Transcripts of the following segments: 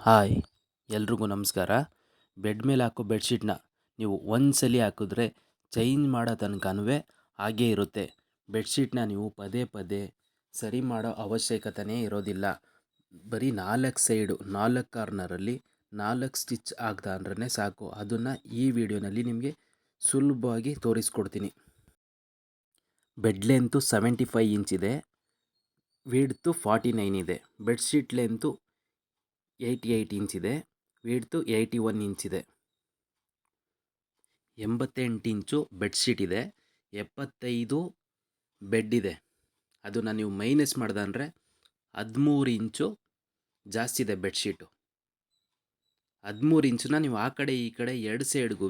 Hi, ಎಲ್ರಿಗೂ ನಮಸ್ಕಾರ. Bed ಮೇಲೆ ಹಾಕೋ ಬೆಡ್ಶೀಟ್ನ ನೀವು ಒಂದ್ಸಲಿ ಹಾಕಿದ್ರೆ ಚೇಂಜ್ ಮಾಡೋ ತನಕನೂ ಹಾಗೇ ಇರುತ್ತೆ. ಬೆಡ್ಶೀಟ್ನ ನೀವು ಪದೇ ಪದೇ ಸರಿ ಮಾಡೋ ಅವಶ್ಯಕತೆಯೇ ಇರೋದಿಲ್ಲ. ಬರೀ 4 ಸೈಡು 4 ಕಾರ್ನರಲ್ಲಿ 4 ಸ್ಟಿಚ್ ಹಾಕ್ದಂಡ್ರೆ ಸಾಕು. ಅದನ್ನು ಈ ವಿಡಿಯೋನಲ್ಲಿ ನಿಮಗೆ ಸುಲಭವಾಗಿ ತೋರಿಸ್ಕೊಡ್ತೀನಿ. ಬೆಡ್ ಲೆಂತು 75 ಇಂಚಿದೆ, ವಿಡ್ತು 49 ಇದೆ. ಬೆಡ್ಶೀಟ್ ಲೆಂತು 88 ಇಂಚಿದೆ, ವಿಡ್ತು 81 ಇಂಚಿದೆ. 88 ಇಂಚು ಬೆಡ್ಶೀಟ್ ಇದೆ, 75 ಬೆಡ್ ಇದೆ. ಅದನ್ನು ನೀವು ಮೈನಸ್ ಮಾಡ್ದಂದ್ರೆ 13 ಇಂಚು ಜಾಸ್ತಿ ಇದೆ ಬೆಡ್ಶೀಟು. 13 ಇಂಚನ್ನ ನೀವು ಆ ಕಡೆ ಈ ಕಡೆ ಎರಡು ಸೈಡ್ಗೂ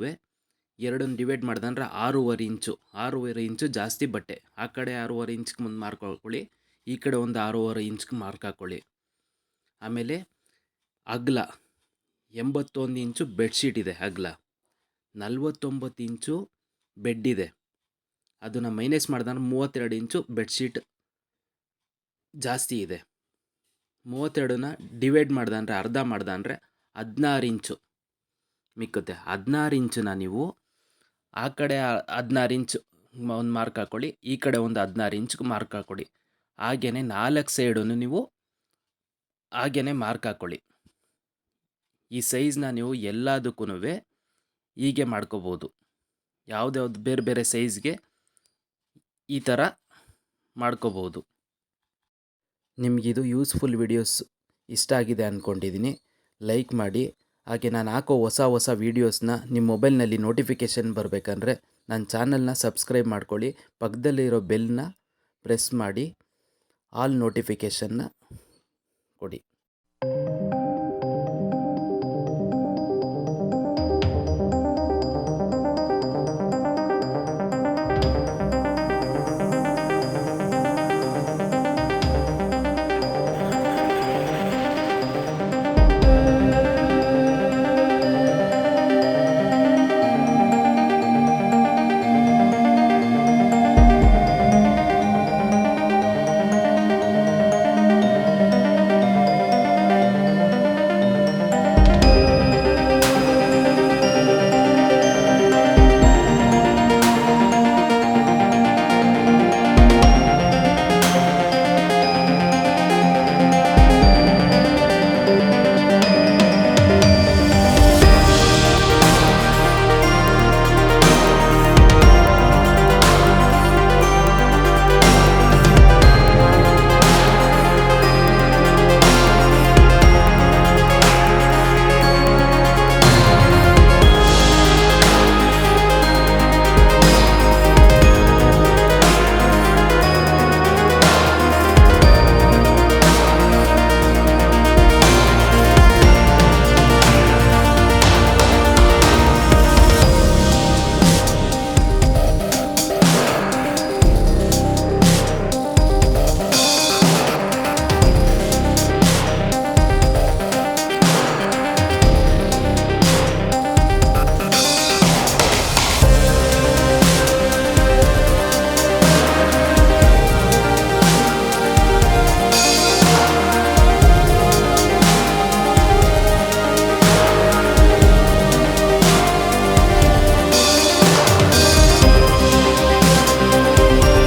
ಎರಡನ್ನು ಡಿವೈಡ್ ಮಾಡ್ದಂದ್ರೆ 6.5 ಇಂಚು. 6.5 ಇಂಚು ಜಾಸ್ತಿ ಬಟ್ಟೆ. ಆ ಕಡೆ 6.5 ಇಂಚ್ಗೆ ಮುಂದೆ ಮಾರ್ಕ್ ಹಾಕ್ಕೊಳ್ಳಿ, ಈ ಕಡೆ ಒಂದು 6.5 ಇಂಚ್ಗೆ ಮಾರ್ಕ್ ಹಾಕ್ಕೊಳ್ಳಿ. ಆಮೇಲೆ ಅಗಲ 81 ಇಂಚು ಬೆಡ್ಶೀಟ್ ಇದೆ. ಅಗಲ 49 ಇಂಚು ಬೆಡ್ ಇದೆ. ಅದನ್ನು ಮೈನಸ್ ಮಾಡಿದ್ರೆ 32 ಇಂಚು ಬೆಡ್ಶೀಟ್ ಜಾಸ್ತಿ ಇದೆ. 32ನ ಡಿವೈಡ್ ಮಾಡ್ದಂದ್ರೆ ಅರ್ಧ ಮಾಡ್ದಂದ್ರೆ 16 ಇಂಚು ಮಿಕ್ಕುತ್ತೆ. 16 ಇಂಚನ್ನ ನೀವು ಆ ಕಡೆ 16 ಇಂಚು ಒಂದು ಮಾರ್ಕ್ ಹಾಕ್ಕೊಳ್ಳಿ, ಈ ಕಡೆ ಒಂದು 16 ಇಂಚ್ಗೆ ಮಾರ್ಕ್ ಹಾಕ್ಕೊಳ್ಳಿ. ಹಾಗೆಯೇ 4 ಸೈಡನ್ನು ನೀವು ಹಾಗೆಯೇ ಮಾರ್ಕ್ ಹಾಕ್ಕೊಳ್ಳಿ. ಈ ಸೈಜ್ನ ನೀವು ಎಲ್ಲದಕ್ಕೂ ಹೀಗೆ ಮಾಡ್ಕೋಬೋದು. ಯಾವುದ್ಯಾವ್ದು ಬೇರೆ ಬೇರೆ ಸೈಜ್ಗೆ ಈ ಥರ ಮಾಡ್ಕೋಬೋದು. ನಿಮಗಿದು ಯೂಸ್ಫುಲ್ ವಿಡಿಯೋಸ್ ಇಷ್ಟ ಆಗಿದೆ ಅಂದ್ಕೊಂಡಿದ್ದೀನಿ. ಲೈಕ್ ಮಾಡಿ. ಹಾಗೆ ನಾನು ಹಾಕೋ ಹೊಸ ವೀಡಿಯೋಸ್ನ ನಿಮ್ಮ ಮೊಬೈಲ್ನಲ್ಲಿ ನೋಟಿಫಿಕೇಷನ್ ಬರಬೇಕಂದ್ರೆ ನನ್ನ ಚಾನಲ್ನ ಸಬ್ಸ್ಕ್ರೈಬ್ ಮಾಡ್ಕೊಳ್ಳಿ. ಪಕ್ಕದಲ್ಲಿರೋ ಬೆಲ್ನ ಪ್ರೆಸ್ ಮಾಡಿ ಆಲ್ ನೋಟಿಫಿಕೇಷನ್ನ ಕೊಡಿ.